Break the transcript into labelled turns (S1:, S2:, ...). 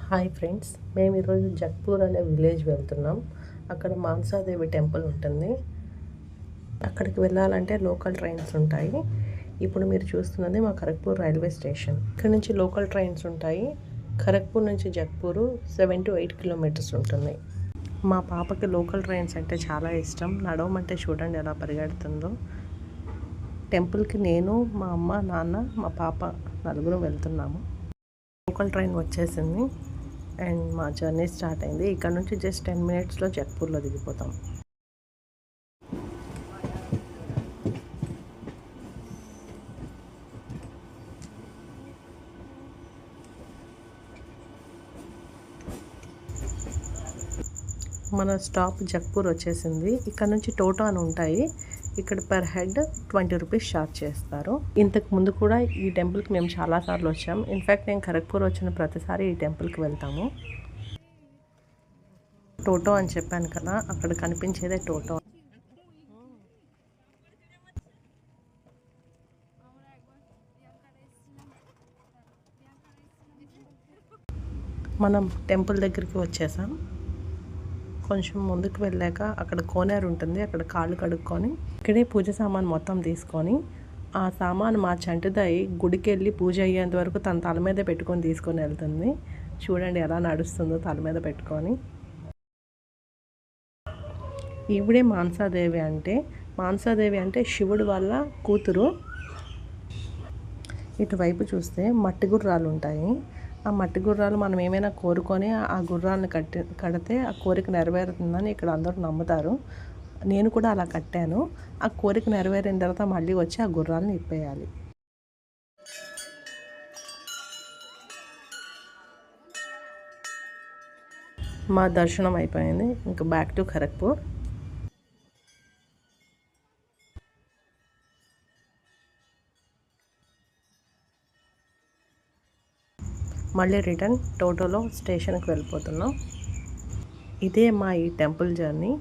S1: Hi friends, మేము ఈరోజు జగ్పూర్ అనే విలేజ్ వెళ్తున్నాం. అక్కడ మానసాదేవి టెంపుల్ ఉంటుంది. అక్కడికి వెళ్ళాలంటే లోకల్ ట్రైన్స్ ఉంటాయి. ఇప్పుడు మీరు చూస్తున్నది మా ఖరగ్పూర్ రైల్వే స్టేషన్. ఇక్కడ నుంచి లోకల్ ట్రైన్స్ ఉంటాయి. ఖరగ్పూర్ నుంచి జగ్పూర్ 7 to 8 కిలోమీటర్స్ ఉంటుంది. మా పాపకి లోకల్ ట్రైన్స్ అంటే చాలా ఇష్టం. నడవమంటే చూడండి ఎలా పరిగెడుతుందో. టెంపుల్కి నేను, మా అమ్మ, నాన్న, మా పాప నలుగురు వెళ్తున్నాము. లోకల్ ట్రైన్ వచ్చేసింది అండ్ మా జర్నీ స్టార్ట్ అయింది. ఇక్కడ నుంచి జస్ట్ 10 minutesలో జగ్పూర్లో దిగిపోతాం. మన స్టాప్ జగ్పూర్ వచ్చేసింది. ఇక్కడ నుంచి టోటో అని ఉంటాయి. ఇక్కడ పర్ హెడ్ 20 రూపీస్ ఛార్జ్ చేస్తారు. ఇంతకు ముందు కూడా ఈ టెంపుల్కి మేము చాలాసార్లు వచ్చాం. ఇన్ఫ్యాక్ట్ నేను ఖరగ్పూర్ వచ్చిన ప్రతిసారి ఈ టెంపుల్కి వెళ్తాము. టోటో అని చెప్పాను కదా, అక్కడ కనిపించేదే టోటో. మనం టెంపుల్ దగ్గరికి వచ్చేసాం. కొంచెం ముందుకు వెళ్ళాక అక్కడ కోనేరు ఉంటుంది. అక్కడ కాళ్ళు కడుక్కొని ఇక్కడే పూజ సామాన్ మొత్తం తీసుకొని ఆ సామాన్ మా చంటిదాయి గుడికి వెళ్ళి పూజ అయ్యేంత వరకు తన తల మీద పెట్టుకొని తీసుకొని వెళ్తుంది. చూడండి ఎలా నడుస్తుందో తల మీద పెట్టుకొని. ఈవిడే మానసాదేవి అంటే శివుడు వాళ్ళ కూతురు. ఇటువైపు చూస్తే మట్టి గుర్రాలు ఉంటాయి. ఆ మట్టి గుర్రాలు మనం ఏమైనా కోరుకొని ఆ గుర్రాలను కడితే ఆ కోరిక నెరవేరుతుందని ఇక్కడ అందరూ నమ్ముతారు. నేను కూడా అలా కట్టాను. ఆ కోరిక నెరవేరిన తర్వాత మళ్ళీ వచ్చి ఆ గుర్రాలను ఇప్పేయాలి. మా దర్శనం అయిపోయింది. ఇంకా బ్యాక్ టు ఖరగ్పూర్. మళ్ళీ రిటర్న్ టోటోలో స్టేషన్కి వెళ్ళిపోతున్నాం. ఇదే మా ఈ టెంపుల్ జర్నీ.